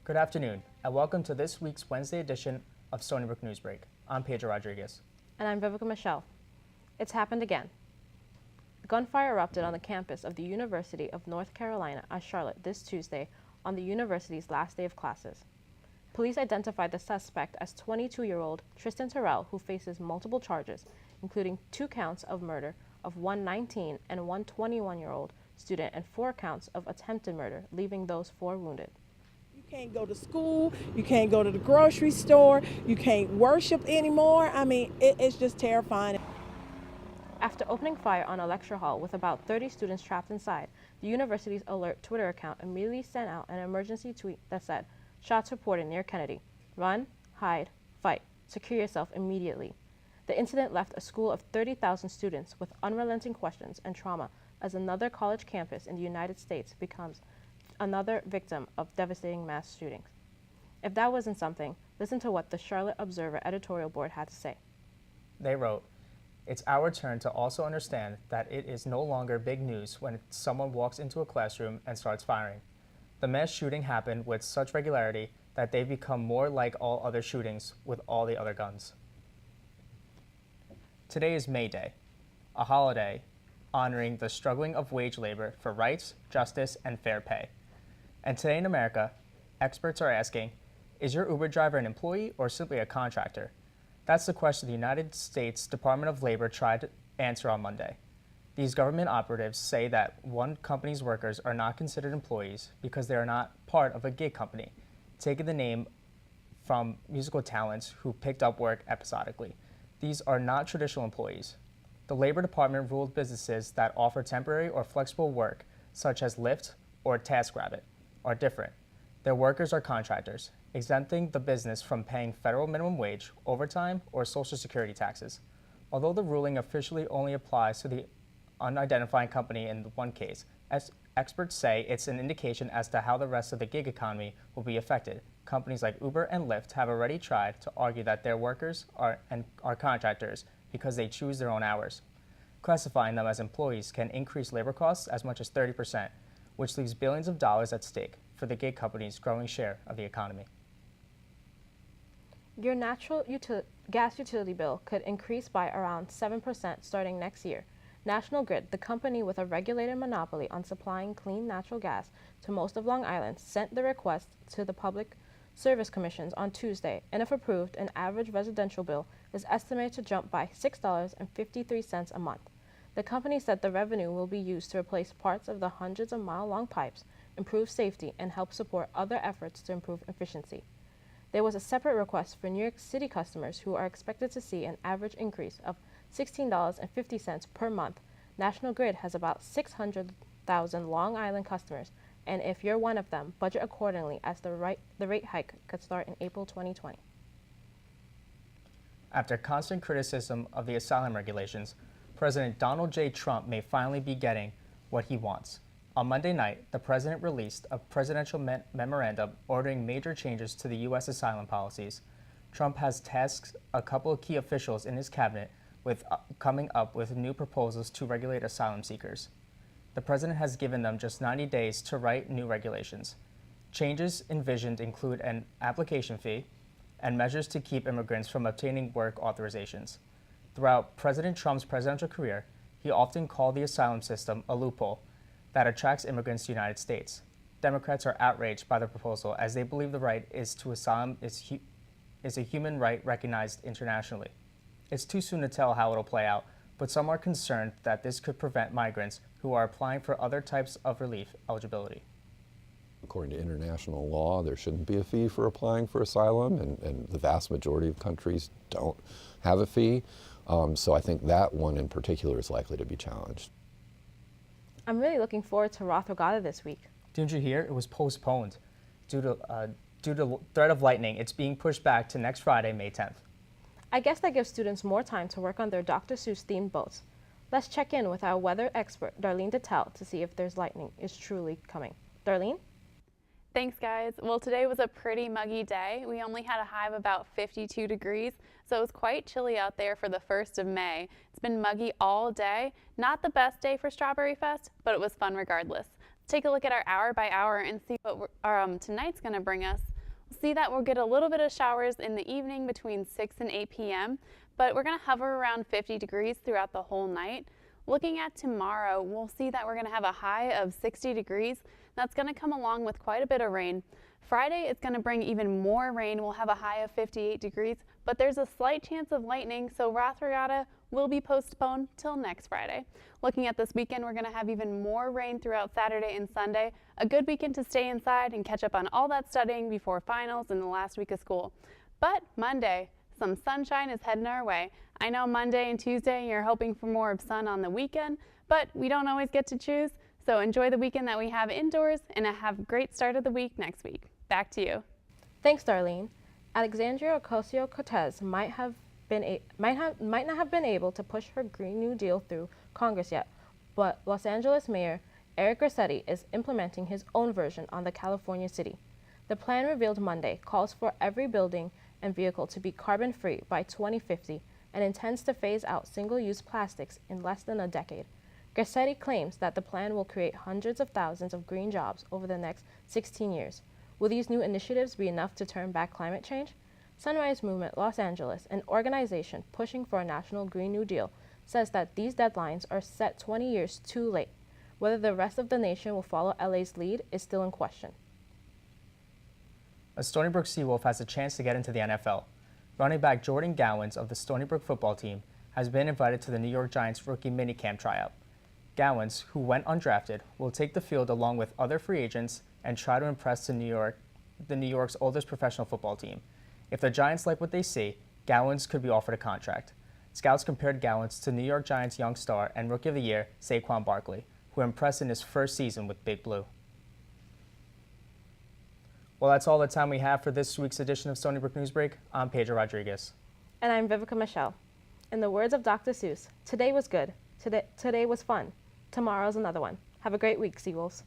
Good afternoon, and welcome to this week's Wednesday edition of Stony Brook Newsbreak. I'm Pedro Rodriguez. And I'm Vivica Michelle. It's happened again. Gunfire erupted on the campus of the University of North Carolina at Charlotte this Tuesday on the university's last day of classes. Police identified the suspect as 22-year-old Tristan Terrell, who faces multiple charges, including 2 counts of murder of one 19 and one 21-year-old student and 4 counts of attempted murder, leaving those 4 wounded. You can't go to school, you can't go to the grocery store, you can't worship anymore. I mean, it's just terrifying. After opening fire on a lecture hall with about 30 students trapped inside, the university's alert Twitter account immediately sent out an emergency tweet that said, "Shots reported near Kennedy. Run, hide, fight. Secure yourself immediately." The incident left a school of 30,000 students with unrelenting questions and trauma as another college campus in the United States becomes another victim of devastating mass shootings. If that wasn't something, listen to what the Charlotte Observer editorial board had to say. They wrote, "It's our turn to also understand that it is no longer big news when someone walks into a classroom and starts firing. The mass shooting happened with such regularity that they become more like all other shootings with all the other guns." Today is May Day, a holiday honoring the struggling of wage labor for rights, justice, and fair pay. And today in America, experts are asking, is your Uber driver an employee or simply a contractor? That's the question the United States Department of Labor tried to answer on Monday. These government operatives say that one company's workers are not considered employees because they are not part of a gig company, taking the name from musical talents who picked up work episodically. These are not traditional employees. The Labor Department ruled businesses that offer temporary or flexible work, such as Lyft or TaskRabbit, are different. Their workers are contractors, exempting the business from paying federal minimum wage, overtime, or Social Security taxes. Although the ruling officially only applies to the unidentified company in one case, as experts say it's an indication as to how the rest of the gig economy will be affected. Companies like Uber and Lyft have already tried to argue that their workers are contractors because they choose their own hours. Classifying them as employees can increase labor costs as much as 30%, which leaves billions of dollars at stake for the gig companies' growing share of the economy. Your natural gas utility bill could increase by around 7% starting next year. National Grid, the company with a regulated monopoly on supplying clean natural gas to most of Long Island, sent the request to the Public Service Commissions on Tuesday, and if approved, an average residential bill is estimated to jump by $6.53 a month. The company said the revenue will be used to replace parts of the hundreds of mile-long pipes, improve safety, and help support other efforts to improve efficiency. There was a separate request for New York City customers who are expected to see an average increase of $16.50 per month. National Grid has about 600,000 Long Island customers, and if you're one of them, budget accordingly as the rate hike could start in April 2020. After constant criticism of the asylum regulations, President Donald J. Trump may finally be getting what he wants. On Monday night, the president released a presidential memorandum ordering major changes to the U.S. asylum policies. Trump has tasked a couple of key officials in his cabinet with coming up with new proposals to regulate asylum seekers. The president has given them just 90 days to write new regulations. Changes envisioned include an application fee and measures to keep immigrants from obtaining work authorizations. Throughout President Trump's presidential career, he often called the asylum system a loophole that attracts immigrants to the United States. Democrats are outraged by the proposal as they believe the right to asylum is a human right recognized internationally. It's too soon to tell how it'll play out, but some are concerned that this could prevent migrants who are applying for other types of relief eligibility. According to international law, there shouldn't be a fee for applying for asylum, and the vast majority of countries don't have a fee. So I think that one in particular is likely to be challenged. I'm really looking forward to Roth Regatta this week. Didn't you hear? It was postponed due to threat of lightning. It's being pushed back to next Friday, May 10th. I guess that gives students more time to work on their Dr. Seuss themed boats. Let's check in with our weather expert, Darlene Detel, to see if there's lightning is truly coming. Darlene? Thanks, guys. Well, today was a pretty muggy day. We only had a high of about 52 degrees, so it was quite chilly out there for the 1st of May. It's been muggy all day. Not the best day for Strawberry Fest, but it was fun regardless. Let's take a look at our hour by hour and see what tonight's going to bring us. See that we'll get a little bit of showers in the evening between 6 and 8 p.m., but we're going to hover around 50 degrees throughout the whole night. Looking at tomorrow, we'll see that we're going to have a high of 60 degrees. That's going to come along with quite a bit of rain. Friday is going to bring even more rain. We'll have a high of 58 degrees, but there's a slight chance of lightning, so Roth Regatta will be postponed till next Friday. Looking at this weekend, we're going to have even more rain throughout Saturday and Sunday. A good weekend to stay inside and catch up on all that studying before finals in the last week of school. But Monday, some sunshine is heading our way. I know Monday and Tuesday you're hoping for more of sun on the weekend, but we don't always get to choose. So enjoy the weekend that we have indoors and have a great start of the week next week. Back to you. Thanks, Darlene. Alexandria Ocasio-Cortez might not have been able to push her Green New Deal through Congress yet, but Los Angeles Mayor Eric Garcetti is implementing his own version on the California city. The plan revealed Monday calls for every building and vehicle to be carbon-free by 2050 and intends to phase out single-use plastics in less than a decade. Garcetti claims that the plan will create hundreds of thousands of green jobs over the next 16 years. Will these new initiatives be enough to turn back climate change? Sunrise Movement Los Angeles, an organization pushing for a national Green New Deal, says that these deadlines are set 20 years too late. Whether the rest of the nation will follow LA's lead is still in question. A Stony Brook Seawolf has a chance to get into the NFL. Running back Jordan Gowans of the Stony Brook football team has been invited to the New York Giants rookie minicamp tryout. Gowans, who went undrafted, will take the field along with other free agents and try to impress the New York's oldest professional football team. If the Giants like what they see, Gowans could be offered a contract. Scouts compared Gowans to New York Giants young star and Rookie of the Year Saquon Barkley, who impressed in his first season with Big Blue. Well, that's all the time we have for this week's edition of Stony Brook Newsbreak. I'm Pedro Rodriguez. And I'm Vivica Michelle. In the words of Dr. Seuss, today was good, today was fun, tomorrow's another one. Have a great week, Seawolves.